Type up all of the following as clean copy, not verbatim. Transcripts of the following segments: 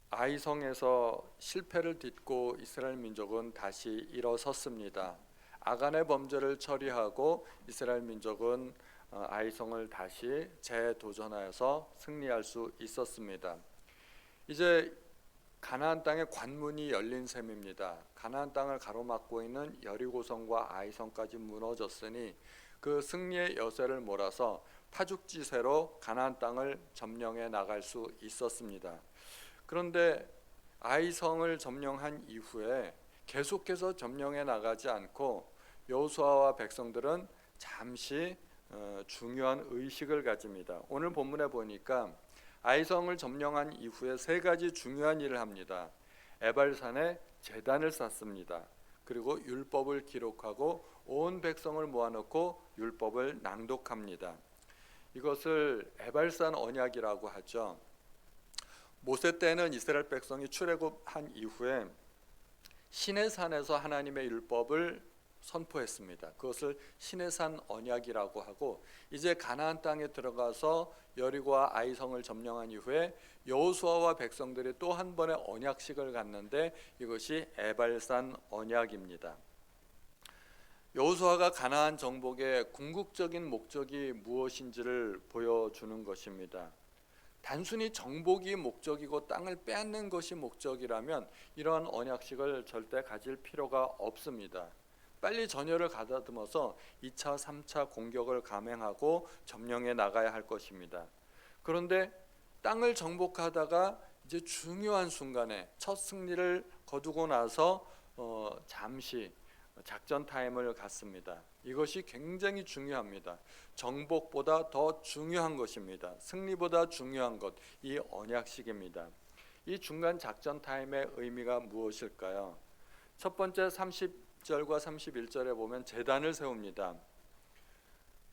아이성에서 실패를 딛고 이스라엘 민족은 다시 일어섰습니다. 아간의 범죄를 처리하고 이스라엘 민족은 아이성을 다시 재도전하여서 승리할 수 있었습니다. 이제 가나안 땅의 관문이 열린 셈입니다. 가나안 땅을 가로막고 있는 여리고성과 아이성까지 무너졌으니 그 승리의 여세를 몰아서 타죽지세로 가나안 땅을 점령해 나갈 수 있었습니다. 그런데 아이성을 점령한 이후에 계속해서 점령해 나가지 않고 여호수아와 백성들은 잠시 중요한 의식을 가집니다. 오늘 본문에 보니까 아이성을 점령한 이후에 세 가지 중요한 일을 합니다. 에발산에 제단을 쌓습니다. 그리고 율법을 기록하고 온 백성을 모아놓고 율법을 낭독합니다. 이것을 에발산 언약이라고 하죠. 모세 때는 이스라엘 백성이 출애굽한 이후에 시내산에서 하나님의 율법을 선포했습니다. 그것을 시내산 언약이라고 하고, 이제 가나안 땅에 들어가서 여리고와 아이성을 점령한 이후에 여호수아와 백성들이 또 한 번의 언약식을 갖는데 이것이 에발산 언약입니다. 여호수아가 가나안 정복의 궁극적인 목적이 무엇인지를 보여주는 것입니다. 단순히 정복이 목적이고 땅을 빼앗는 것이 목적이라면 이러한 언약식을 절대 가질 필요가 없습니다. 빨리 전열을 가다듬어서 2차, 3차 공격을 감행하고 점령해 나가야 할 것입니다. 그런데 땅을 정복하다가 이제 중요한 순간에 첫 승리를 거두고 나서 잠시 작전 타임을 갖습니다. 이것이 굉장히 중요합니다. 정복보다 더 중요한 것입니다. 승리보다 중요한 것, 이 언약식입니다. 이 중간 작전 타임의 의미가 무엇일까요? 첫 번째 30절과 31절에 보면 제단을 세웁니다.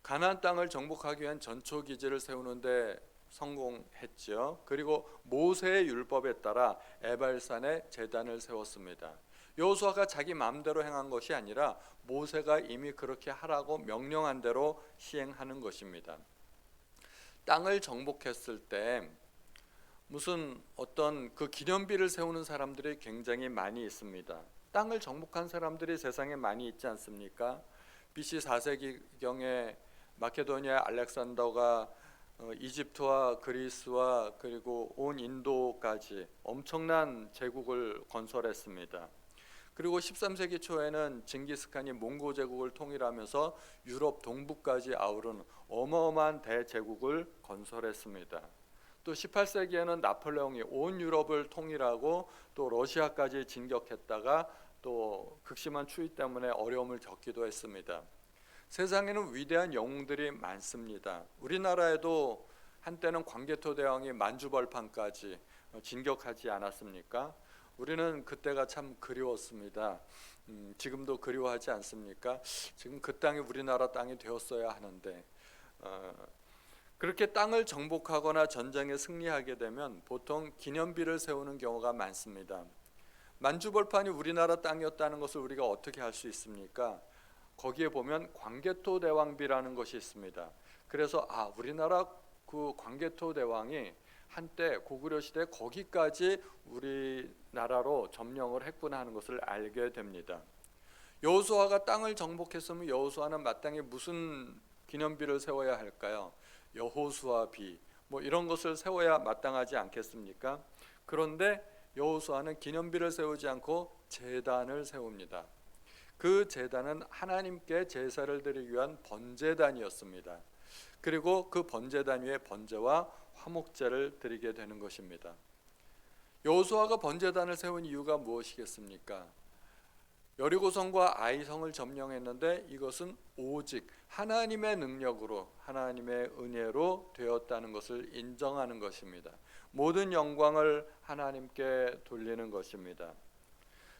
가나안 땅을 정복하기 위한 전초기지를 세우는데 성공했죠. 그리고 모세의 율법에 따라 에발산에 제단을 세웠습니다. 여호수아가 자기 마음대로 행한 것이 아니라 모세가 이미 그렇게 하라고 명령한 대로 시행하는 것입니다. 땅을 정복했을 때 무슨 어떤 그 기념비를 세우는 사람들이 굉장히 많이 있습니다. 땅을 정복한 사람들이 세상에 많이 있지 않습니까? BC 4세기경에 마케도니아 알렉산더가 이집트와 그리스와 그리고 온 인도까지 엄청난 제국을 건설했습니다. 그리고 13세기 초에는 징기스칸이 몽고 제국을 통일하면서 유럽 동부까지 아우른 어마어마한 대제국을 건설했습니다. 또 18세기에는 나폴레옹이 온 유럽을 통일하고 또 러시아까지 진격했다가 또 극심한 추위 때문에 어려움을 겪기도 했습니다. 세상에는 위대한 영웅들이 많습니다. 우리나라에도 한때는 광개토 대왕이 만주벌판까지 진격하지 않았습니까? 우리는 그때가 참 그리웠습니다. 지금도 그리워하지 않습니까? 지금 그 땅이 우리나라 땅이 되었어야 하는데 그렇게 땅을 정복하거나 전쟁에 승리하게 되면 보통 기념비를 세우는 경우가 많습니다. 만주벌판이 우리나라 땅이었다는 것을 우리가 어떻게 알 수 있습니까? 거기에 보면 광개토 대왕비라는 것이 있습니다. 그래서 우리나라 그 광개토 대왕이 한때 고구려 시대 거기까지 우리나라로 점령을 했구나 하는 것을 알게 됩니다. 여호수아가 땅을 정복했으면 여호수아는 마땅히 무슨 기념비를 세워야 할까요? 여호수아비 이런 것을 세워야 마땅하지 않겠습니까? 그런데 여호수아는 기념비를 세우지 않고 제단을 세웁니다. 그 제단은 하나님께 제사를 드리기 위한 번제단이었습니다. 그리고 그 번제단 위에 번제와 화목제를 드리게 되는 것입니다. 여호수아가 번제단을 세운 이유가 무엇이겠습니까? 여리고성과 아이성을 점령했는데 이것은 오직 하나님의 능력으로 하나님의 은혜로 되었다는 것을 인정하는 것입니다. 모든 영광을 하나님께 돌리는 것입니다.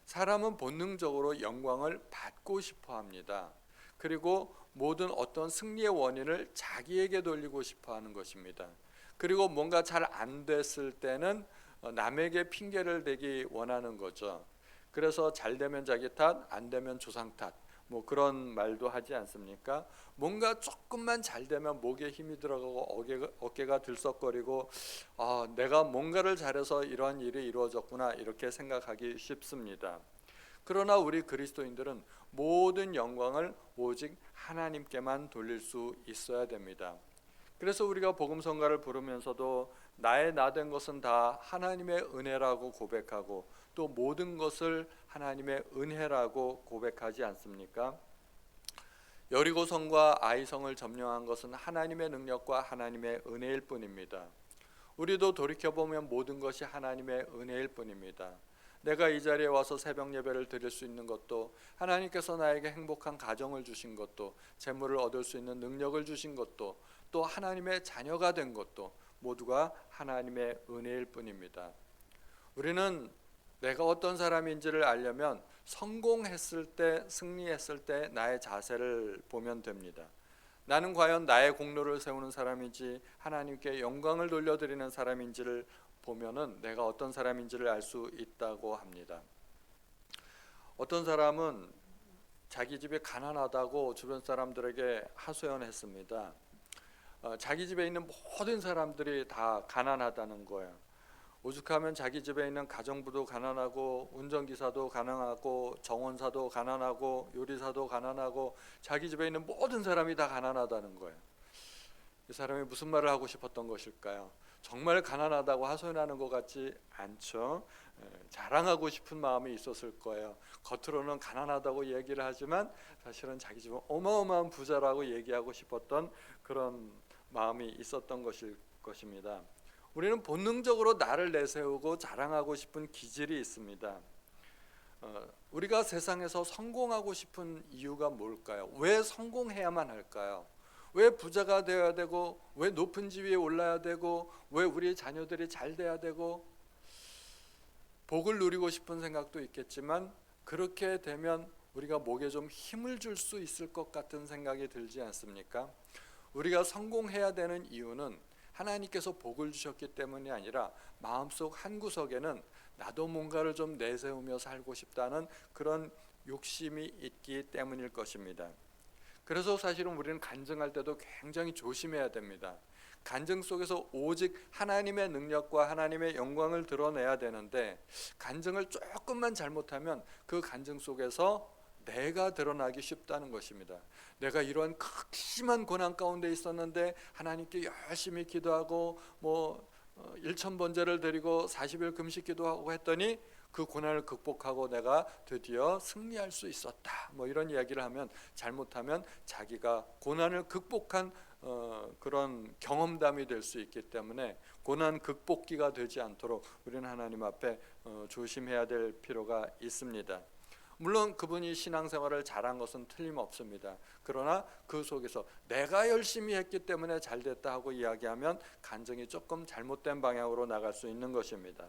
사람은 본능적으로 영광을 받고 싶어 합니다. 그리고 모든 어떤 승리의 원인을 자기에게 돌리고 싶어 하는 것입니다. 그리고 뭔가 잘 안 됐을 때는 남에게 핑계를 대기 원하는 거죠. 그래서 잘 되면 자기 탓, 안 되면 조상 탓, 뭐 그런 말도 하지 않습니까? 뭔가 조금만 잘 되면 목에 힘이 들어가고 어깨가 들썩거리고 내가 뭔가를 잘해서 이런 일이 이루어졌구나 이렇게 생각하기 쉽습니다. 그러나 우리 그리스도인들은 모든 영광을 오직 하나님께만 돌릴 수 있어야 됩니다. 그래서 우리가 복음성가를 부르면서도 나의 나 된 것은 다 하나님의 은혜라고 고백하고 또 모든 것을 하나님의 은혜라고 고백하지 않습니까? 여리고성과 아이성을 점령한 것은 하나님의 능력과 하나님의 은혜일 뿐입니다. 우리도 돌이켜보면 모든 것이 하나님의 은혜일 뿐입니다. 내가 이 자리에 와서 새벽 예배를 드릴 수 있는 것도, 하나님께서 나에게 행복한 가정을 주신 것도, 재물을 얻을 수 있는 능력을 주신 것도, 또 하나님의 자녀가 된 것도 모두가 하나님의 은혜일 뿐입니다. 우리는 내가 어떤 사람인지를 알려면 성공했을 때, 승리했을 때 나의 자세를 보면 됩니다. 나는 과연 나의 공로를 세우는 사람인지 하나님께 영광을 돌려드리는 사람인지를 보면은 내가 어떤 사람인지를 알 수 있다고 합니다. 어떤 사람은 자기 집이 가난하다고 주변 사람들에게 하소연했습니다. 자기 집에 있는 모든 사람들이 다 가난하다는 거예요. 오죽하면 자기 집에 있는 가정부도 가난하고 운전기사도 가난하고 정원사도 가난하고 요리사도 가난하고 자기 집에 있는 모든 사람이 다 가난하다는 거예요. 이 사람이 무슨 말을 하고 싶었던 것일까요? 정말 가난하다고 하소연하는 것 같지 않죠? 자랑하고 싶은 마음이 있었을 거예요. 겉으로는 가난하다고 얘기를 하지만 사실은 자기 집은 어마어마한 부자라고 얘기하고 싶었던 그런 마음이 있었던 것일 것입니다. 우리는 본능적으로 나를 내세우고 자랑하고 싶은 기질이 있습니다. 우리가 세상에서 성공하고 싶은 이유가 뭘까요? 왜 성공해야만 할까요? 왜 부자가 되어야 되고, 왜 높은 지위에 올라야 되고, 왜 우리 자녀들이 잘 돼야 되고, 복을 누리고 싶은 생각도 있겠지만 그렇게 되면 우리가 목에 좀 힘을 줄 수 있을 것 같은 생각이 들지 않습니까? 우리가 성공해야 되는 이유는 하나님께서 복을 주셨기 때문이 아니라 마음속 한구석에는 나도 뭔가를 좀 내세우며 살고 싶다는 그런 욕심이 있기 때문일 것입니다. 그래서 사실은 우리는 간증할 때도 굉장히 조심해야 됩니다. 간증 속에서 오직 하나님의 능력과 하나님의 영광을 드러내야 되는데 간증을 조금만 잘못하면 그 간증 속에서 내가 드러나기 쉽다는 것입니다. 내가 이러한 극심한 고난 가운데 있었는데 하나님께 열심히 기도하고 일천번제를 드리고 40일 금식 기도하고 했더니 그 고난을 극복하고 내가 드디어 승리할 수 있었다. 이런 이야기를 하면 잘못하면 자기가 고난을 극복한 그런 경험담이 될 수 있기 때문에 고난 극복기가 되지 않도록 우리는 하나님 앞에 조심해야 될 필요가 있습니다. 물론 그분이 신앙생활을 잘한 것은 틀림없습니다. 그러나 그 속에서 내가 열심히 했기 때문에 잘됐다 하고 이야기하면 간증이 조금 잘못된 방향으로 나갈 수 있는 것입니다.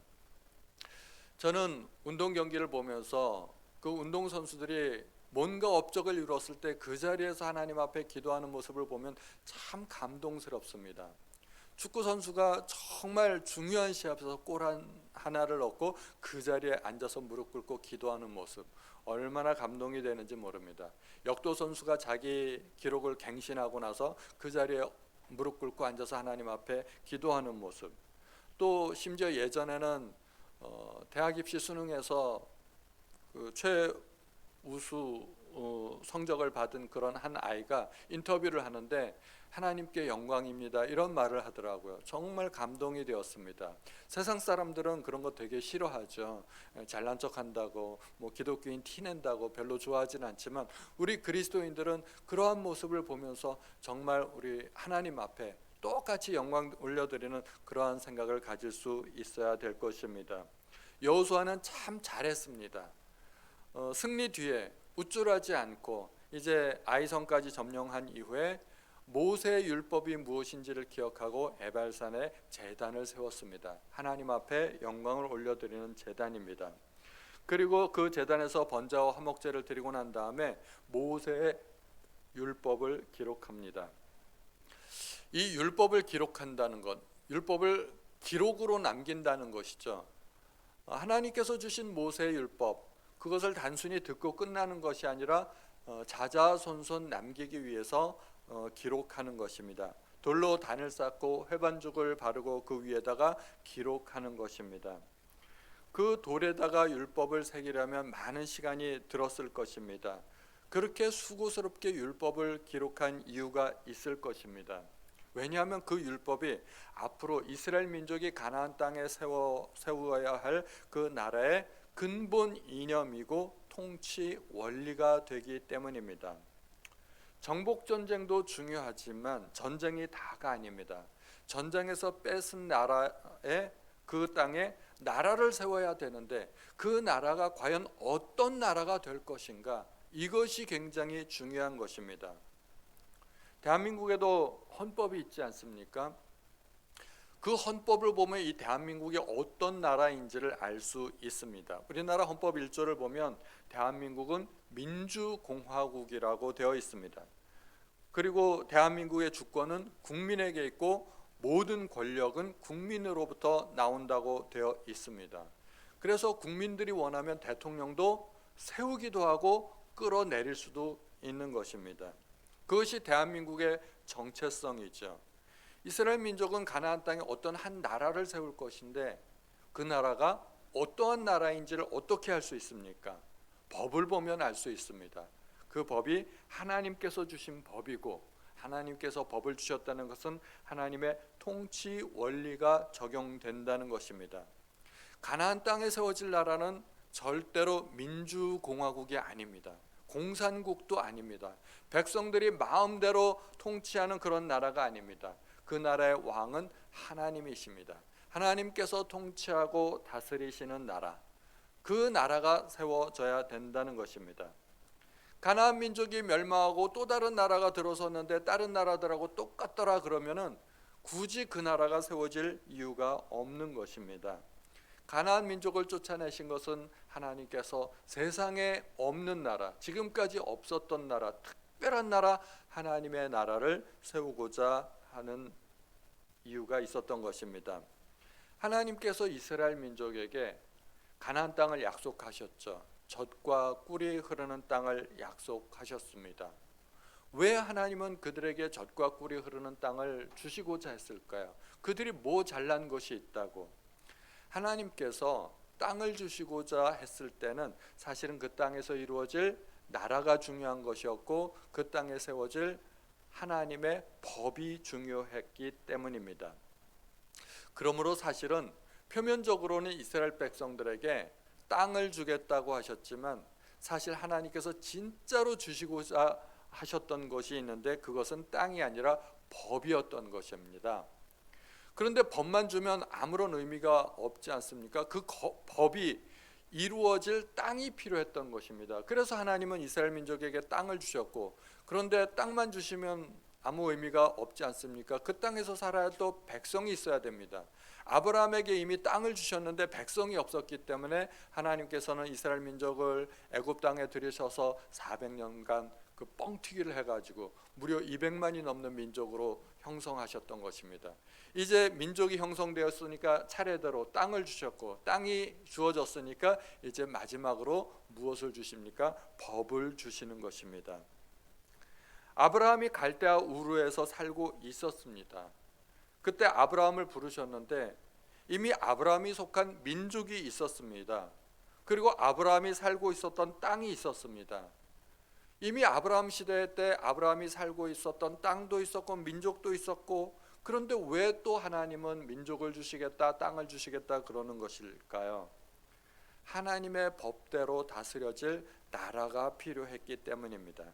저는 운동 경기를 보면서 그 운동선수들이 뭔가 업적을 이뤘을 때 그 자리에서 하나님 앞에 기도하는 모습을 보면 참 감동스럽습니다. 축구 선수가 정말 중요한 시합에서 골 하나를 넣고 그 자리에 앉아서 무릎 꿇고 기도하는 모습 얼마나 감동이 되는지 모릅니다. 역도 선수가 자기 기록을 갱신하고 나서 그 자리에 무릎 꿇고 앉아서 하나님 앞에 기도하는 모습, 또 심지어 예전에는 대학 입시 수능에서 그 최우수 성적을 받은 그런 한 아이가 인터뷰를 하는데 하나님께 영광입니다 이런 말을 하더라고요. 정말 감동이 되었습니다. 세상 사람들은 그런 거 되게 싫어하죠. 잘난 척한다고 기독교인 티낸다고 별로 좋아하진 않지만 우리 그리스도인들은 그러한 모습을 보면서 정말 우리 하나님 앞에 똑같이 영광 올려드리는 그러한 생각을 가질 수 있어야 될 것입니다. 여호수아는 참 잘했습니다. 승리 뒤에 우쭐하지 않고 이제 아이성까지 점령한 이후에 모세의 율법이 무엇인지를 기억하고 에발산에 제단을 세웠습니다. 하나님 앞에 영광을 올려드리는 제단입니다. 그리고 그 제단에서 번제와 화목제를 드리고 난 다음에 모세의 율법을 기록합니다. 이 율법을 기록한다는 것, 율법을 기록으로 남긴다는 것이죠. 하나님께서 주신 모세의 율법, 그것을 단순히 듣고 끝나는 것이 아니라 자자손손 남기기 위해서 기록하는 것입니다. 돌로 단을 쌓고 회반죽을 바르고 그 위에다가 기록하는 것입니다. 그 돌에다가 율법을 새기려면 많은 시간이 들었을 것입니다. 그렇게 수고스럽게 율법을 기록한 이유가 있을 것입니다. 왜냐하면 그 율법이 앞으로 이스라엘 민족이 가나안 땅에 세워야 할 그 나라의 근본 이념이고 통치 원리가 되기 때문입니다. 정복 전쟁도 중요하지만 전쟁이 다가 아닙니다. 전쟁에서 뺏은 나라의 그 땅에 나라를 세워야 되는데 그 나라가 과연 어떤 나라가 될 것인가, 이것이 굉장히 중요한 것입니다. 대한민국에도 헌법이 있지 않습니까? 그 헌법을 보면 이 대한민국이 어떤 나라인지를 알 수 있습니다. 우리나라 헌법 1조를 보면 대한민국은 민주공화국이라고 되어 있습니다. 그리고 대한민국의 주권은 국민에게 있고 모든 권력은 국민으로부터 나온다고 되어 있습니다. 그래서 국민들이 원하면 대통령도 세우기도 하고 끌어내릴 수도 있는 것입니다. 그것이 대한민국의 정체성이죠. 이스라엘 민족은 가나안 땅에 어떤 한 나라를 세울 것인데 그 나라가 어떠한 나라인지를 어떻게 알 수 있습니까? 법을 보면 알 수 있습니다. 그 법이 하나님께서 주신 법이고, 하나님께서 법을 주셨다는 것은 하나님의 통치 원리가 적용된다는 것입니다. 가나안 땅에 세워질 나라는 절대로 민주공화국이 아닙니다. 공산국도 아닙니다. 백성들이 마음대로 통치하는 그런 나라가 아닙니다. 그 나라의 왕은 하나님이십니다. 하나님께서 통치하고 다스리시는 나라, 그 나라가 세워져야 된다는 것입니다. 가나안 민족이 멸망하고 또 다른 나라가 들어섰는데 다른 나라들하고 똑같더라 그러면은 굳이 그 나라가 세워질 이유가 없는 것입니다. 가나안 민족을 쫓아내신 것은 하나님께서 세상에 없는 나라, 지금까지 없었던 나라, 특별한 나라, 하나님의 나라를 세우고자 하는 이유가 있었던 것입니다. 하나님께서 이스라엘 민족에게 가나안 땅을 약속하셨죠. 젖과 꿀이 흐르는 땅을 약속하셨습니다. 왜 하나님은 그들에게 젖과 꿀이 흐르는 땅을 주시고자 했을까요? 그들이 뭐 잘난 것이 있다고? 하나님께서 땅을 주시고자 했을 때는 사실은 그 땅에서 이루어질 나라가 중요한 것이었고 그 땅에 세워질 하나님의 법이 중요했기 때문입니다. 그러므로 사실은 표면적으로는 이스라엘 백성들에게 땅을 주겠다고 하셨지만 사실 하나님께서 진짜로 주시고자 하셨던 것이 있는데 그것은 땅이 아니라 법이었던 것입니다. 그런데 법만 주면 아무런 의미가 없지 않습니까? 그 법이 이루어질 땅이 필요했던 것입니다. 그래서 하나님은 이스라엘 민족에게 땅을 주셨고, 그런데 땅만 주시면 아무 의미가 없지 않습니까? 그 땅에서 살아야 또 백성이 있어야 됩니다. 아브라함에게 이미 땅을 주셨는데 백성이 없었기 때문에 하나님께서는 이스라엘 민족을 애굽 땅에 들이셔서 400년간 그 뻥튀기를 해가지고 무려 200만이 넘는 민족으로 형성하셨던 것입니다. 이제 민족이 형성되었으니까 차례대로 땅을 주셨고, 땅이 주어졌으니까 이제 마지막으로 무엇을 주십니까? 법을 주시는 것입니다. 아브라함이 갈대아 우르에서 살고 있었습니다. 그때 아브라함을 부르셨는데 이미 아브라함이 속한 민족이 있었습니다. 그리고 아브라함이 살고 있었던 땅이 있었습니다. 이미 아브라함 시대 때 아브라함이 살고 있었던 땅도 있었고 민족도 있었고, 그런데 왜 또 하나님은 민족을 주시겠다, 땅을 주시겠다 그러는 것일까요? 하나님의 법대로 다스려질 나라가 필요했기 때문입니다.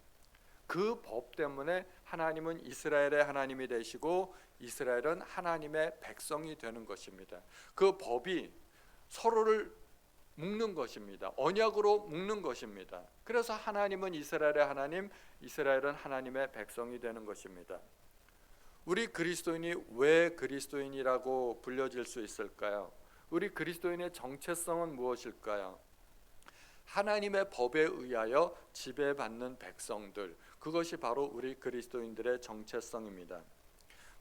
그 법 때문에 하나님은 이스라엘의 하나님이 되시고 이스라엘은 하나님의 백성이 되는 것입니다. 그 법이 서로를 묶는 것입니다. 언약으로 묶는 것입니다. 그래서 하나님은 이스라엘의 하나님, 이스라엘은 하나님의 백성이 되는 것입니다. 우리 그리스도인이 왜 그리스도인이라고 불려질 수 있을까요? 우리 그리스도인의 정체성은 무엇일까요? 하나님의 법에 의하여 지배받는 백성들, 그것이 바로 우리 그리스도인들의 정체성입니다.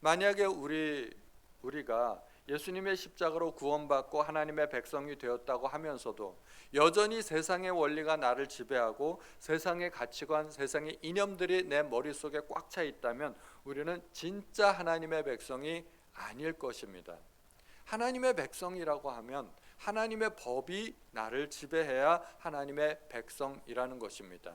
만약에 우리가 예수님의 십자가로 구원받고 하나님의 백성이 되었다고 하면서도 여전히 세상의 원리가 나를 지배하고 세상의 가치관, 세상의 이념들이 내 머릿속에 꽉 차 있다면 우리는 진짜 하나님의 백성이 아닐 것입니다. 하나님의 백성이라고 하면 하나님의 법이 나를 지배해야 하나님의 백성이라는 것입니다.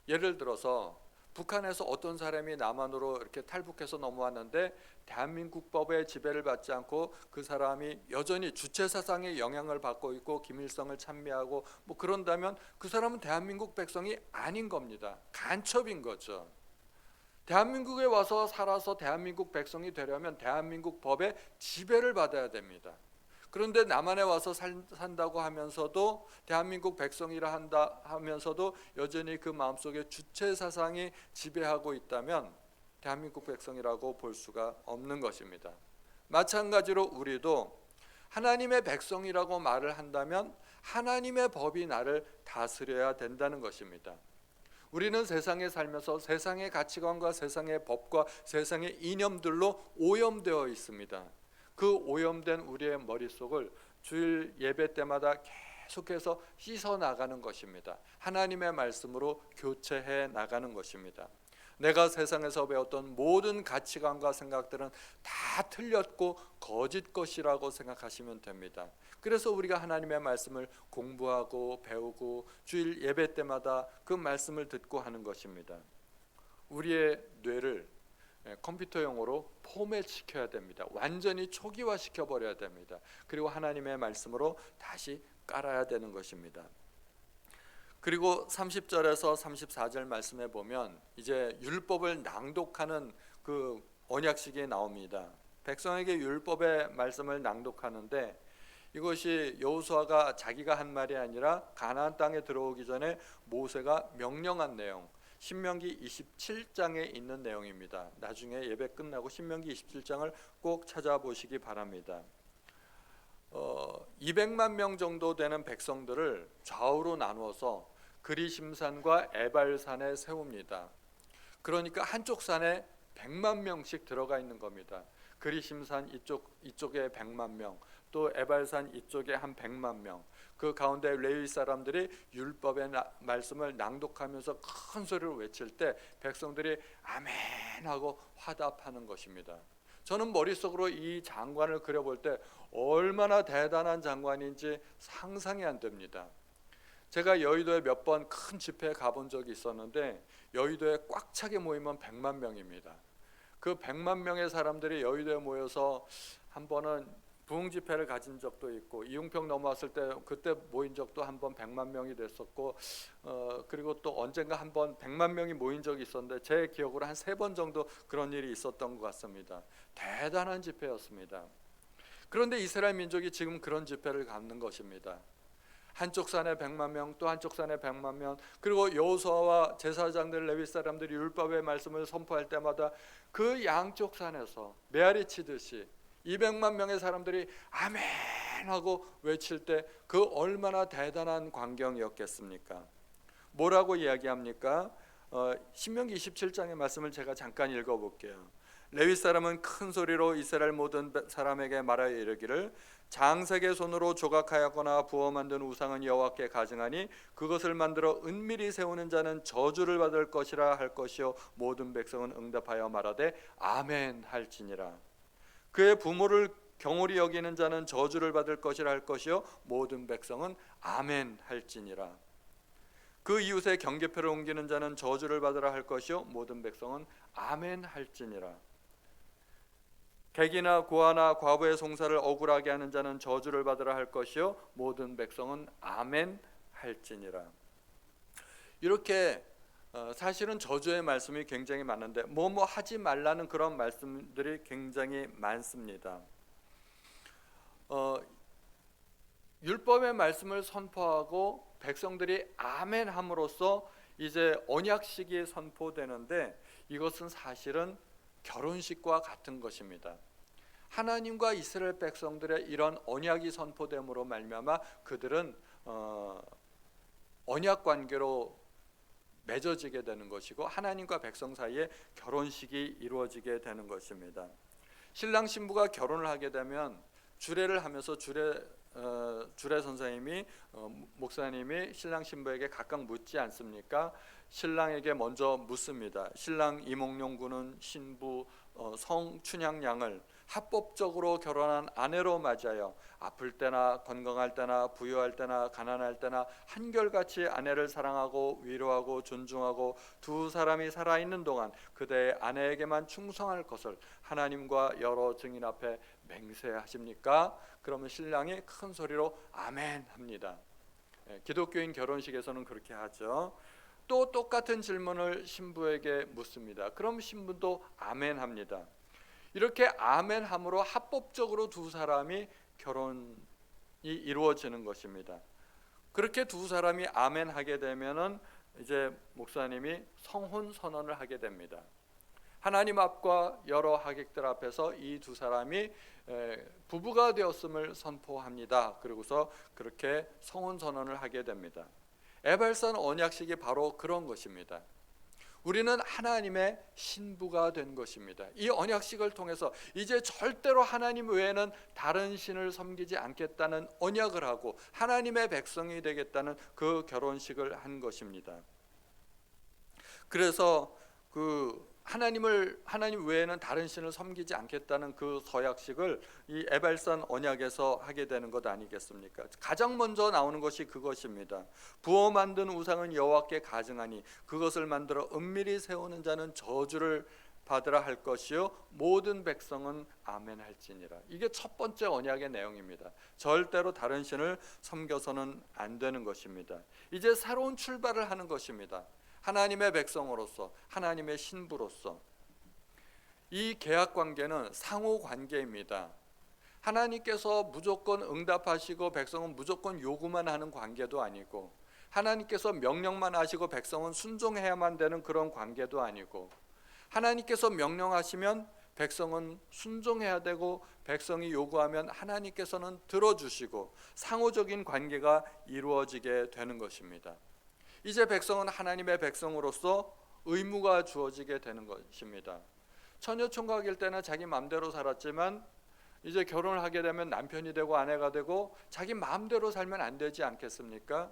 예를 들어서 북한에서 어떤 사람이 남한으로 이렇게 탈북해서 넘어왔는데 대한민국 법의 지배를 받지 않고 그 사람이 여전히 주체 사상의 영향을 받고 있고 김일성을 찬미하고 뭐 그런다면 그 사람은 대한민국 백성이 아닌 겁니다. 간첩인 거죠. 대한민국에 와서 살아서 대한민국 백성이 되려면 대한민국 법의 지배를 받아야 됩니다. 그런데 남한에 와서 산다고 하면서도 대한민국 백성이라 한다 하면서도 여전히 그 마음속에 주체 사상이 지배하고 있다면 대한민국 백성이라고 볼 수가 없는 것입니다. 마찬가지로 우리도 하나님의 백성이라고 말을 한다면 하나님의 법이 나를 다스려야 된다는 것입니다. 우리는 세상에 살면서 세상의 가치관과 세상의 법과 세상의 이념들로 오염되어 있습니다. 그 오염된 우리의 머릿속을 주일 예배 때마다 계속해서 씻어 나가는 것입니다. 하나님의 말씀으로 교체해 나가는 것입니다. 내가 세상에서 배웠던 모든 가치관과 생각들은 다 틀렸고 거짓 것이라고 생각하시면 됩니다. 그래서 우리가 하나님의 말씀을 공부하고 배우고 주일 예배 때마다 그 말씀을 듣고 하는 것입니다. 우리의 뇌를 컴퓨터 용어로 포맷 시켜야 됩니다. 완전히 초기화 시켜버려야 됩니다. 그리고 하나님의 말씀으로 다시 깔아야 되는 것입니다. 그리고 30절에서 34절 말씀에 보면 이제 율법을 낭독하는 그 언약식이 나옵니다. 백성에게 율법의 말씀을 낭독하는데 이것이 여호수아가 자기가 한 말이 아니라 가나안 땅에 들어오기 전에 모세가 명령한 내용, 신명기 27장에 있는 내용입니다. 나중에 예배 끝나고 신명기 27장을 꼭 찾아보시기 바랍니다. 200만 명 정도 되는 백성들을 좌우로 나누어서 그리심산과 에발산에 세웁니다. 그러니까 한쪽 산에 100만 명씩 들어가 있는 겁니다. 그리심산 이쪽에 100만 명, 또 에발산 이쪽에 한 100만 명. 그 가운데 레위 사람들이 율법의 말씀을 낭독하면서 큰 소리로 외칠 때 백성들이 아멘 하고 화답하는 것입니다. 저는 머릿속으로 이 장관을 그려볼 때 얼마나 대단한 장관인지 상상이 안 됩니다. 제가 여의도에 몇 번 큰 집회에 가본 적이 있었는데 여의도에 꽉 차게 모이면 100만 명입니다. 그 100만 명의 사람들이 여의도에 모여서 한 번은 부흥 집회를 가진 적도 있고 이웅평 넘어왔을 때 그때 모인 적도 한 번 100만 명이 됐었고 그리고 또 언젠가 한 번 100만 명이 모인 적이 있었는데 제 기억으로 한 3번 정도 그런 일이 있었던 것 같습니다. 대단한 집회였습니다. 그런데 이스라엘 민족이 지금 그런 집회를 갖는 것입니다. 한쪽 산에 100만 명, 또 한쪽 산에 100만 명, 그리고 여호수아와 제사장들 레위 사람들이 율법의 말씀을 선포할 때마다 그 양쪽 산에서 메아리 치듯이 200만 명의 사람들이 아멘 하고 외칠 때 그 얼마나 대단한 광경이었겠습니까? 뭐라고 이야기합니까? 신명기 27장의 말씀을 제가 잠깐 읽어볼게요. 레위 사람은 큰 소리로 이스라엘 모든 사람에게 말하여 이르기를 장색의 손으로 조각하였거나 부어 만든 우상은 여호와께 가증하니 그것을 만들어 은밀히 세우는 자는 저주를 받을 것이라 할 것이요 모든 백성은 응답하여 말하되 아멘 할지니라. 그의 부모를 경홀히 여기는 자는 저주를 받을 것이라 할 것이요 모든 백성은 아멘 할지니라. 그 이웃의 경계표를 옮기는 자는 저주를 받으라 할 것이요 모든 백성은 아멘 할지니라. 객이나 고아나 과부의 송사를 억울하게 하는 자는 저주를 받으라 할 것이요 모든 백성은 아멘 할지니라. 이렇게 사실은 저주의 말씀이 굉장히 많은데 뭐뭐 하지 말라는 그런 말씀들이 굉장히 많습니다. 율법의 말씀을 선포하고 백성들이 아멘 함으로써 이제 언약식이 선포되는데 이것은 사실은 결혼식과 같은 것입니다. 하나님과 이스라엘 백성들의 이런 언약이 선포됨으로 말미암아 그들은 언약 관계로 맺어지게 되는 것이고 하나님과 백성 사이에 결혼식이 이루어지게 되는 것입니다. 신랑 신부가 결혼을 하게 되면 주례를 하면서 주례 선생님이 목사님이 신랑 신부에게 각각 묻지 않습니까? 신랑에게 먼저 묻습니다. 신랑 이몽룡 군은 신부 성춘향 양을 합법적으로 결혼한 아내로 맞이하여 아플 때나 건강할 때나 부유할 때나 가난할 때나 한결같이 아내를 사랑하고 위로하고 존중하고 두 사람이 살아있는 동안 그대의 아내에게만 충성할 것을 하나님과 여러 증인 앞에 맹세하십니까? 그러면 신랑이 큰 소리로 아멘 합니다. 기독교인 결혼식에서는 그렇게 하죠. 또 똑같은 질문을 신부에게 묻습니다. 그럼 신부도 아멘 합니다. 이렇게 아멘 함으로 합법적으로 두 사람이 결혼이 이루어지는 것입니다. 그렇게 두 사람이 아멘 하게 되면은 이제 목사님이 성혼 선언을 하게 됩니다. 하나님 앞과 여러 하객들 앞에서 이 두 사람이 부부가 되었음을 선포합니다. 그리고서 그렇게 성혼 선언을 하게 됩니다. 에발산 언약식이 바로 그런 것입니다. 우리는 하나님의 신부가 된 것입니다. 이 언약식을 통해서 이제 절대로 하나님 외에는 다른 신을 섬기지 않겠다는 언약을 하고 하나님의 백성이 되겠다는 그 결혼식을 한 것입니다. 그래서 하나님 외에는 다른 신을 섬기지 않겠다는 그 서약식을 이 에발산 언약에서 하게 되는 것 아니겠습니까? 가장 먼저 나오는 것이 그것입니다. 부어 만든 우상은 여호와께 가증하니 그것을 만들어 은밀히 세우는 자는 저주를 받으라 할 것이요 모든 백성은 아멘 할지니라. 이게 첫 번째 언약의 내용입니다. 절대로 다른 신을 섬겨서는 안 되는 것입니다. 이제 새로운 출발을 하는 것입니다. 하나님의 백성으로서 하나님의 신부로서. 이 계약 관계는 상호 관계입니다. 하나님께서 무조건 응답하시고 백성은 무조건 요구만 하는 관계도 아니고 하나님께서 명령만 하시고 백성은 순종해야만 되는 그런 관계도 아니고 하나님께서 명령하시면 백성은 순종해야 되고 백성이 요구하면 하나님께서는 들어주시고 상호적인 관계가 이루어지게 되는 것입니다. 이제 백성은 하나님의 백성으로서 의무가 주어지게 되는 것입니다. 처녀 총각일 때는 자기 마음대로 살았지만 이제 결혼을 하게 되면 남편이 되고 아내가 되고 자기 마음대로 살면 안 되지 않겠습니까?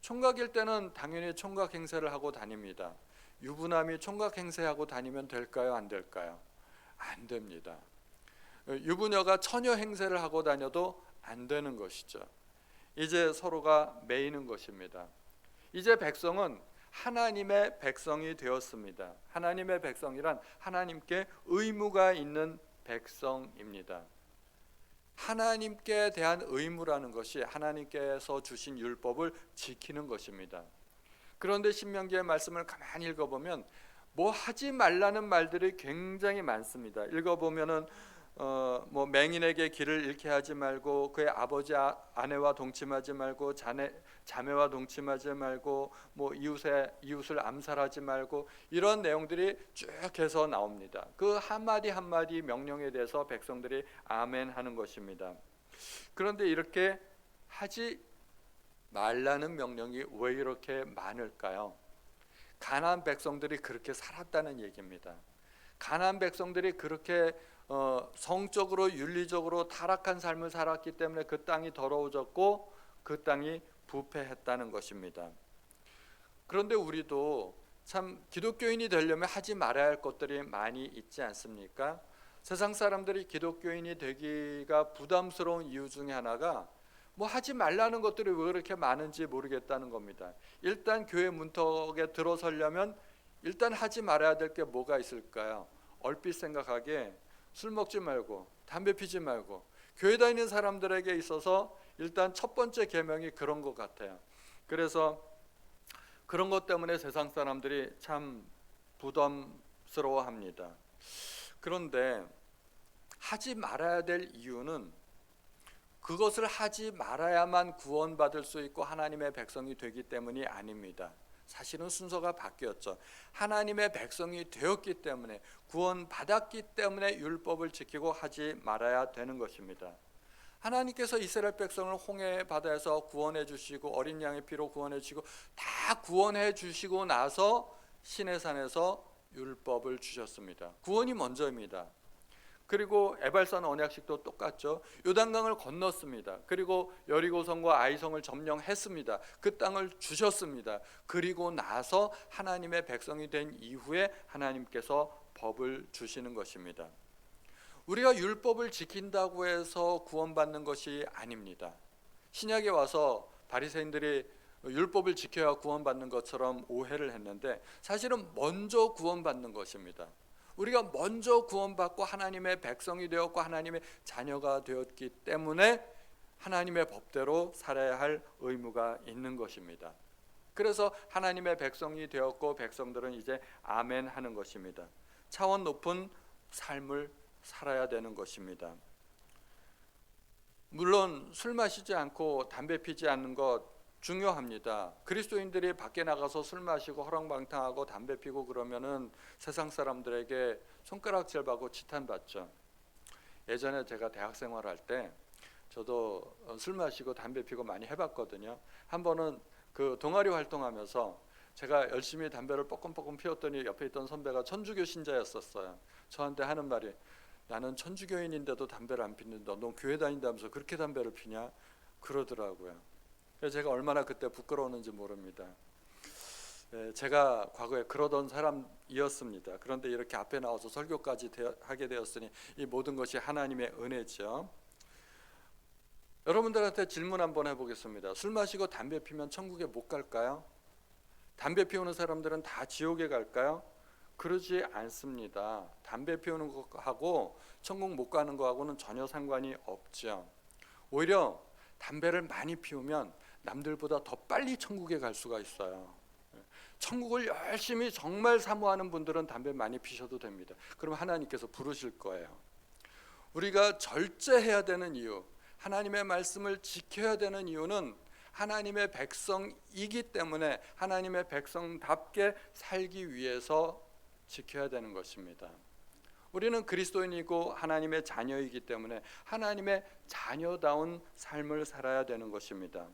총각일 때는 당연히 총각 행세를 하고 다닙니다. 유부남이 총각 행세하고 다니면 될까요? 안 될까요? 안 됩니다. 유부녀가 처녀 행세를 하고 다녀도 안 되는 것이죠. 이제 서로가 매이는 것입니다. 이제 백성은 하나님의 백성이 되었습니다. 하나님의 백성이란 하나님께 의무가 있는 백성입니다. 하나님께 대한 의무라는 것이 하나님께서 주신 율법을 지키는 것입니다. 그런데 신명기의 말씀을 가만히 읽어보면 뭐 하지 말라는 말들이 굉장히 많습니다. 읽어보면은 맹인에게 길을 잃게 하지 말고 그의 아버지 아내와 동침하지 말고 자매와 동침하지 말고 이웃을 암살하지 말고 이런 내용들이 쭉 해서 나옵니다. 그 한마디 한마디 명령에 대해서 백성들이 아멘 하는 것입니다. 그런데 이렇게 하지 말라는 명령이 왜 이렇게 많을까요? 가나안 백성들이 그렇게 살았다는 얘기입니다. 가나안 백성들이 그렇게 성적으로 윤리적으로 타락한 삶을 살았기 때문에 그 땅이 더러워졌고 그 땅이 부패했다는 것입니다. 그런데 우리도 참 기독교인이 되려면 하지 말아야 할 것들이 많이 있지 않습니까? 세상 사람들이 기독교인이 되기가 부담스러운 이유 중에 하나가 하지 말라는 것들이 왜 그렇게 많은지 모르겠다는 겁니다. 일단 교회 문턱에 들어서려면 일단 하지 말아야 될 게 뭐가 있을까요? 얼핏 생각하기에 술 먹지 말고 담배 피지 말고 교회 다니는 사람들에게 있어서 일단 첫 번째 계명이 그런 것 같아요. 그래서 그런 것 때문에 세상 사람들이 참 부담스러워합니다. 그런데 하지 말아야 될 이유는 그것을 하지 말아야만 구원받을 수 있고 하나님의 백성이 되기 때문이 아닙니다. 사실은 순서가 바뀌었죠. 하나님의 백성이 되었기 때문에 구원받았기 때문에 율법을 지키고 하지 말아야 되는 것입니다. 하나님께서 이스라엘 백성을 홍해 바다에서 구원해 주시고 어린 양의 피로 구원해 주시고 다 구원해 주시고 나서 시내산에서 율법을 주셨습니다. 구원이 먼저입니다. 그리고 에발산 언약식도 똑같죠. 요단강을 건넜습니다. 그리고 여리고성과 아이성을 점령했습니다. 그 땅을 주셨습니다. 그리고 나서 하나님의 백성이 된 이후에 하나님께서 법을 주시는 것입니다. 우리가 율법을 지킨다고 해서 구원받는 것이 아닙니다. 신약에 와서 바리새인들이 율법을 지켜야 구원받는 것처럼 오해를 했는데 사실은 먼저 구원받는 것입니다. 우리가 먼저 구원받고 하나님의 백성이 되었고 하나님의 자녀가 되었기 때문에 하나님의 법대로 살아야 할 의무가 있는 것입니다. 그래서 하나님의 백성이 되었고 백성들은 이제 아멘 하는 것입니다. 차원 높은 삶을 살아야 되는 것입니다. 물론 술 마시지 않고 담배 피지 않는 것 중요합니다. 그리스도인들이 밖에 나가서 술 마시고 허랑방탕하고 담배 피고 그러면은 세상 사람들에게 손가락질 받고 지탄받죠. 예전에 제가 대학 생활할 때 저도 술 마시고 담배 피고 많이 해봤거든요. 한 번은 그 동아리 활동하면서 제가 열심히 담배를 뻐끔뻐끔 피웠더니 옆에 있던 선배가 천주교 신자였었어요. 저한테 하는 말이, 나는 천주교인인데도 담배를 안 피는데 넌 교회 다닌다면서 그렇게 담배를 피냐? 그러더라고요. 그래서 제가 얼마나 그때 부끄러웠는지 모릅니다. 제가 과거에 그러던 사람이었습니다. 그런데 이렇게 앞에 나와서 설교까지 하게 되었으니 이 모든 것이 하나님의 은혜죠. 여러분들한테 질문 한번 해보겠습니다. 술 마시고 담배 피면 천국에 못 갈까요? 담배 피우는 사람들은 다 지옥에 갈까요? 그러지 않습니다. 담배 피우는 것하고 천국 못 가는 것하고는 전혀 상관이 없죠. 오히려 담배를 많이 피우면 남들보다 더 빨리 천국에 갈 수가 있어요. 천국을 열심히 정말 사모하는 분들은 담배 많이 피셔도 됩니다. 그럼 하나님께서 부르실 거예요. 우리가 절제해야 되는 이유, 하나님의 말씀을 지켜야 되는 이유는 하나님의 백성이기 때문에 하나님의 백성답게 살기 위해서 지켜야 되는 것입니다. 우리는 그리스도인이고 하나님의 자녀이기 때문에 하나님의 자녀다운 삶을 살아야 되는 것입니다.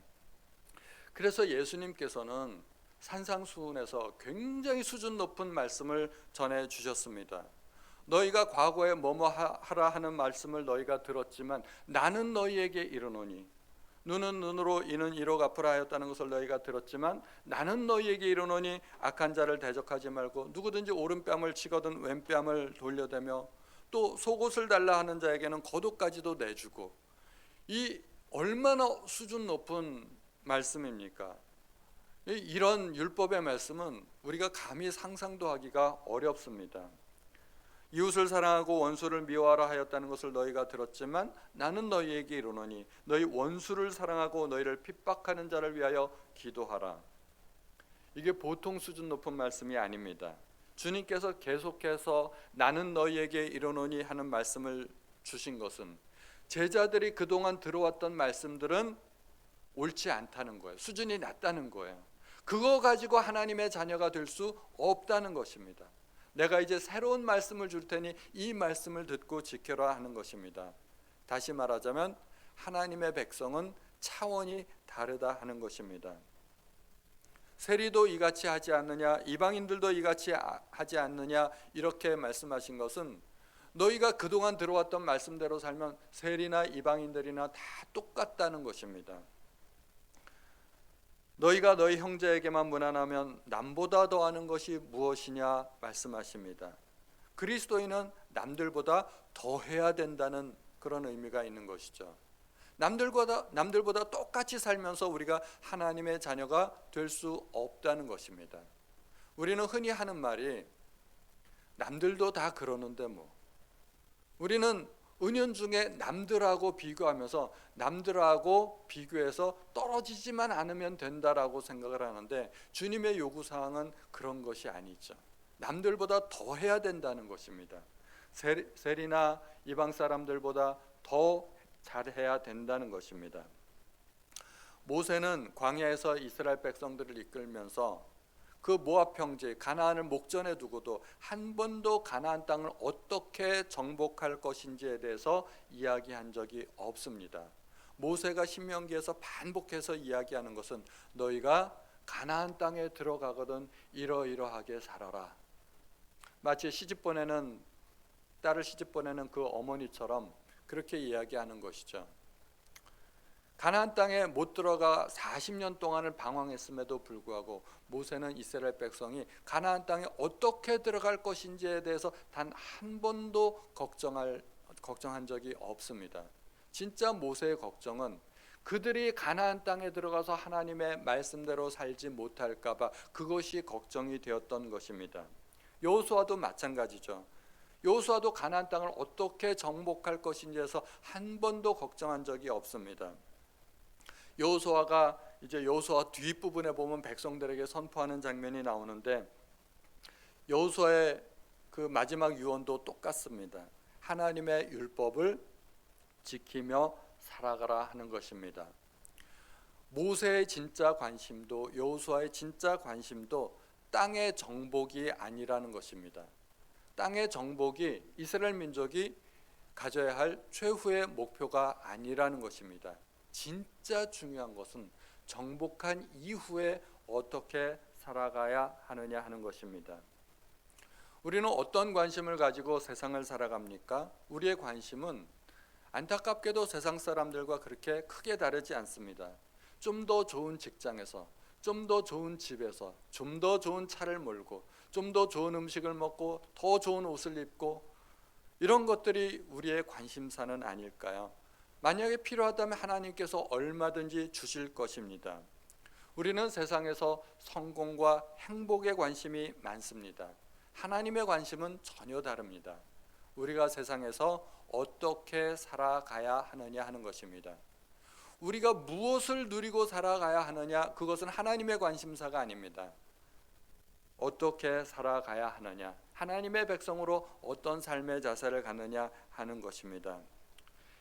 그래서 예수님께서는 산상수훈에서 굉장히 수준 높은 말씀을 전해 주셨습니다. 너희가 과거에 뭐뭐 하라 하는 말씀을 너희가 들었지만 나는 너희에게 이르노니, 눈은 눈으로 이는 이로 갚으라 하였다는 것을 너희가 들었지만 나는 너희에게 이르노니 악한 자를 대적하지 말고 누구든지 오른뺨을 치거든 왼뺨을 돌려대며 또 속옷을 달라 하는 자에게는 겉옷까지도 내주고. 이 얼마나 수준 높은 말씀입니까? 이런 율법의 말씀은 우리가 감히 상상도 하기가 어렵습니다. 이웃을 사랑하고 원수를 미워하라 하였다는 것을 너희가 들었지만 나는 너희에게 이르노니 너희 원수를 사랑하고 너희를 핍박하는 자를 위하여 기도하라. 이게 보통 수준 높은 말씀이 아닙니다. 주님께서 계속해서 나는 너희에게 이르노니 하는 말씀을 주신 것은 제자들이 그동안 들어왔던 말씀들은 옳지 않다는 거예요. 수준이 낮다는 거예요. 그거 가지고 하나님의 자녀가 될 수 없다는 것입니다. 내가 이제 새로운 말씀을 줄 테니 이 말씀을 듣고 지켜라 하는 것입니다. 다시 말하자면 하나님의 백성은 차원이 다르다 하는 것입니다. 세리도 이같이 하지 않느냐, 이방인들도 이같이 하지 않느냐, 이렇게 말씀하신 것은 너희가 그동안 들어왔던 말씀대로 살면 세리나 이방인들이나 다 똑같다는 것입니다. 너희가 너희 형제에게만 무난하면 남보다 더하는 것이 무엇이냐 말씀하십니다. 그리스도인은 남들보다 더해야 된다는 그런 의미가 있는 것이죠. 남들보다 똑같이 살면서 우리가 하나님의 자녀가 될 수 없다는 것입니다. 우리는 흔히 하는 말이 남들도 다 그러는데 뭐. 우리는 은연중에 남들하고 비교하면서 남들하고 비교해서 떨어지지만 않으면 된다라고 생각을 하는데 주님의 요구사항은 그런 것이 아니죠. 남들보다 더 해야 된다는 것입니다. 세리나 이방 사람들보다 더 잘해야 된다는 것입니다. 모세는 광야에서 이스라엘 백성들을 이끌면서 그 모압 형제 가나안을 목전에 두고도 한 번도 가나안 땅을 어떻게 정복할 것인지에 대해서 이야기한 적이 없습니다. 모세가 신명기에서 반복해서 이야기하는 것은 너희가 가나안 땅에 들어가거든 이러이러하게 살아라. 마치 시집 보내는 딸을 시집 보내는 그 어머니처럼 그렇게 이야기하는 것이죠. 가나안 땅에 못 들어가 40년 동안을 방황했음에도 불구하고 모세는 이스라엘 백성이 가나안 땅에 어떻게 들어갈 것인지에 대해서 단 한 번도 걱정한 적이 없습니다. 진짜 모세의 걱정은 그들이 가나안 땅에 들어가서 하나님의 말씀대로 살지 못할까 봐 그것이 걱정이 되었던 것입니다. 여호수아도 마찬가지죠. 여호수아도 가나안 땅을 어떻게 정복할 것인지에서 한 번도 걱정한 적이 없습니다. 여호수아가 이제 여호수아 뒷부분에 보면 백성들에게 선포하는 장면이 나오는데 여호수아의 그 마지막 유언도 똑같습니다. 하나님의 율법을 지키며 살아가라 하는 것입니다. 모세의 진짜 관심도 여호수아의 진짜 관심도 땅의 정복이 아니라는 것입니다. 땅의 정복이 이스라엘 민족이 가져야 할 최후의 목표가 아니라는 것입니다. 진짜 중요한 것은 정복한 이후에 어떻게 살아가야 하느냐 하는 것입니다. 우리는 어떤 관심을 가지고 세상을 살아갑니까? 우리의 관심은 안타깝게도 세상 사람들과 그렇게 크게 다르지 않습니다. 좀 더 좋은 직장에서, 좀 더 좋은 집에서, 좀 더 좋은 차를 몰고, 좀 더 좋은 음식을 먹고, 더 좋은 옷을 입고, 이런 것들이 우리의 관심사는 아닐까요? 만약에 필요하다면 하나님께서 얼마든지 주실 것입니다. 우리는 세상에서 성공과 행복에 관심이 많습니다. 하나님의 관심은 전혀 다릅니다. 우리가 세상에서 어떻게 살아가야 하느냐 하는 것입니다. 우리가 무엇을 누리고 살아가야 하느냐, 그것은 하나님의 관심사가 아닙니다. 어떻게 살아가야 하느냐, 하나님의 백성으로 어떤 삶의 자세를 갖느냐 하는 것입니다.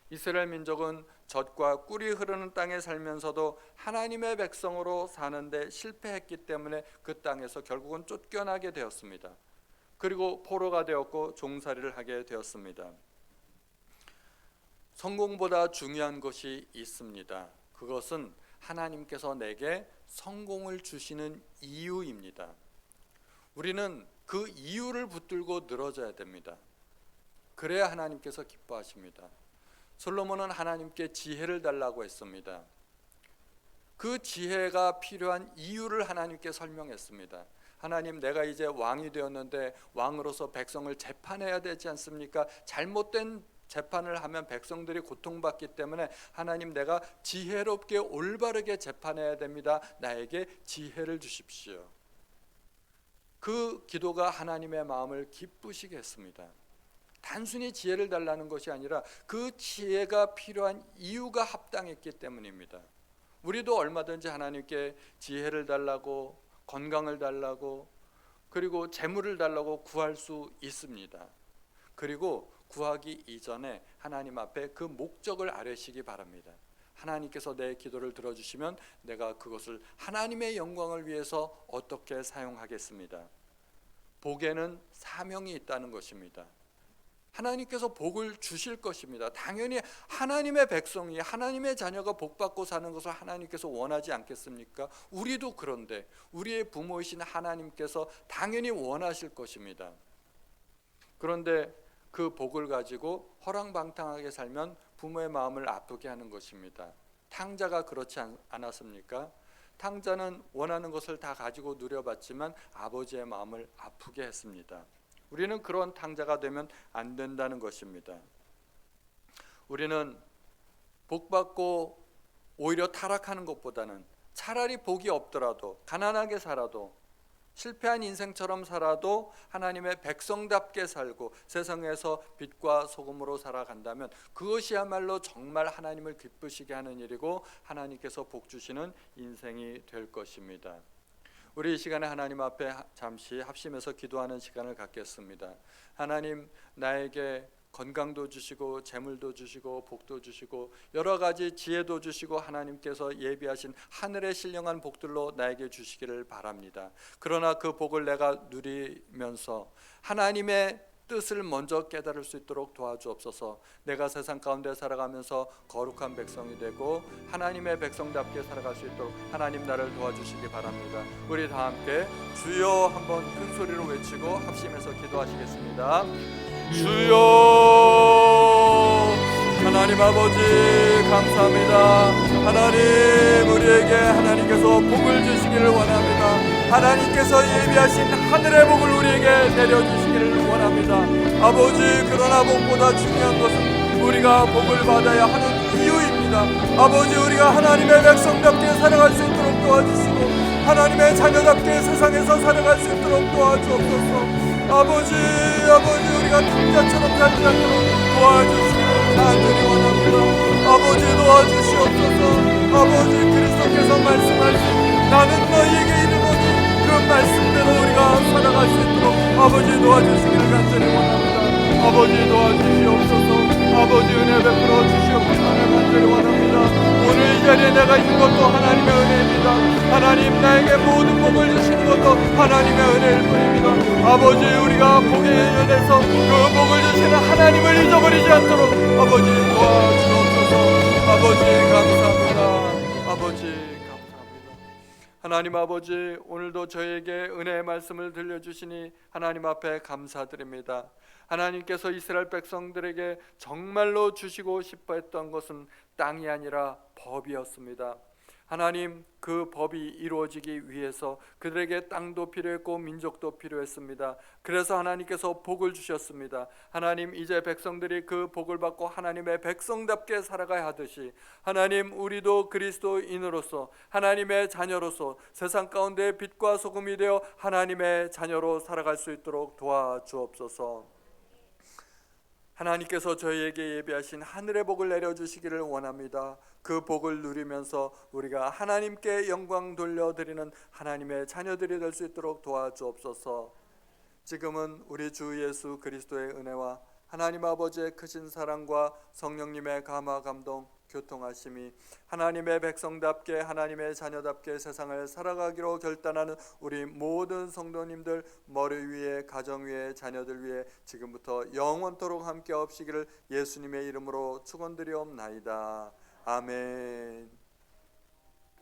이스라엘 민족은 젖과 꿀이 흐르는 땅에 살면서도 하나님의 백성으로 사는데 실패했기 때문에 그 땅에서 결국은 쫓겨나게 되었습니다. 그리고 포로가 되었고 종살이를 하게 되었습니다. 성공보다 중요한 것이 있습니다. 그것은 하나님께서 내게 성공을 주시는 이유입니다. 우리는 그 이유를 붙들고 늘어져야 됩니다. 그래야 하나님께서 기뻐하십니다. 솔로몬은 하나님께 지혜를 달라고 했습니다. 그 지혜가 필요한 이유를 하나님께 설명했습니다. 하나님, 내가 이제 왕이 되었는데 왕으로서 백성을 재판해야 되지 않습니까? 잘못된 재판을 하면 백성들이 고통받기 때문에 하나님, 내가 지혜롭게 올바르게 재판해야 됩니다. 나에게 지혜를 주십시오. 그 기도가 하나님의 마음을 기쁘시게 했습니다. 단순히 지혜를 달라는 것이 아니라 그 지혜가 필요한 이유가 합당했기 때문입니다. 우리도 얼마든지 하나님께 지혜를 달라고, 건강을 달라고, 그리고 재물을 달라고 구할 수 있습니다. 그리고 구하기 이전에 하나님 앞에 그 목적을 아뢰시기 바랍니다. 하나님께서 내 기도를 들어주시면 내가 그것을 하나님의 영광을 위해서 어떻게 사용하겠습니다. 복에는 사명이 있다는 것입니다. 하나님께서 복을 주실 것입니다. 당연히 하나님의 백성이, 하나님의 자녀가 복받고 사는 것을 하나님께서 원하지 않겠습니까? 우리도 그런데 우리의 부모이신 하나님께서 당연히 원하실 것입니다. 그런데 그 복을 가지고 허랑방탕하게 살면 부모의 마음을 아프게 하는 것입니다. 탕자가 그렇지 않았습니까? 탕자는 원하는 것을 다 가지고 누려봤지만 아버지의 마음을 아프게 했습니다. 우리는 그런 탕자가 되면 안 된다는 것입니다. 우리는 복받고 오히려 타락하는 것보다는 차라리 복이 없더라도, 가난하게 살아도, 실패한 인생처럼 살아도 하나님의 백성답게 살고 세상에서 빛과 소금으로 살아간다면 그것이야말로 정말 하나님을 기쁘시게 하는 일이고 하나님께서 복 주시는 인생이 될 것입니다. 우리 이 시간에 하나님 앞에 잠시 합심해서 기도하는 시간을 갖겠습니다. 하나님, 나에게 건강도 주시고 재물도 주시고 복도 주시고 여러 가지 지혜도 주시고 하나님께서 예비하신 하늘의 신령한 복들로 나에게 주시기를 바랍니다. 그러나 그 복을 내가 누리면서 하나님의 뜻을 먼저 깨달을 수 있도록 도와주옵소서. 내가 세상 가운데 살아가면서 거룩한 백성이 되고 하나님의 백성답게 살아갈 수 있도록 하나님 나를 도와주시기 바랍니다. 우리 다 함께 주여 한번 큰 소리로 외치고 합심해서 기도하시겠습니다. 주여, 하나님 아버지 감사합니다. 하나님, 우리에게 하나님께서 복을 주시기를 원합니다. 하나님께서 예비하신 하늘의 복을 우리에게 내려주시기를 원합니다. 아버지, 그러나 복보다 중요한 것은 우리가 복을 받아야 하는 이유입니다. 아버지, 우리가 하나님의 백성답게 살아갈 수 있도록 도와주시고 하나님의 자녀답게 세상에서 살아갈 수 있도록 도와주옵소서. 아버지, 우리가 탕자처럼 살지 않도록 도와주시기를 간절히 원합니다. 아버지, 도와주시옵소서. 아버지, 그리스도께서 말씀하신 나는 너희에게 이르노니 그 말씀대로 우리가 살아갈 수 있도록 아버지 도와주시기를 간절히 원합니다. 아버지, 도와주시옵소서. 아버지, 은혜 베풀어 주시옵소서. 간절히 원합니다. 오늘 이 자리에 내가 있는 것도 하나님의 은혜입니다. 하나님, 나에게 모든 복을 주시는 것도 하나님의 은혜일 뿐입니다. 아버지, 우리가 복에 연연해서 그 복을 주시는 하나님을 잊어버리지 않도록 아버지 도와주옵소서. 아버지 감사합니다. 아버지 감사합니다. 하나님 아버지, 오늘도 저에게 은혜의 말씀을 들려주시니 하나님 앞에 감사드립니다. 하나님께서 이스라엘 백성들에게 정말로 주시고 싶어 했던 것은 땅이 아니라 법이었습니다. 하나님, 그 법이 이루어지기 위해서 그들에게 땅도 필요했고 민족도 필요했습니다. 그래서 하나님께서 복을 주셨습니다. 하나님, 이제 백성들이 그 복을 받고 하나님의 백성답게 살아가야 하듯이 하나님, 우리도 그리스도인으로서 하나님의 자녀로서 세상 가운데 빛과 소금이 되어 하나님의 자녀로 살아갈 수 있도록 도와주옵소서. 하나님께서 저희에게 예비하신 하늘의 복을 내려주시기를 원합니다. 그 복을 누리면서 우리가 하나님께 영광 돌려드리는 하나님의 자녀들이 될 수 있도록 도와주옵소서. 지금은 우리 주 예수 그리스도의 은혜와 하나님 아버지의 크신 사랑과 성령님의 감화 감동 교통하심이 하나님의 백성답게 하나님의 자녀답게 세상을 살아가기로 결단하는 우리 모든 성도님들 머리 위에 가정 위에 자녀들 위에 지금부터 영원토록 함께 없시기를 예수님의 이름으로 축원드리옵나이다. 아멘.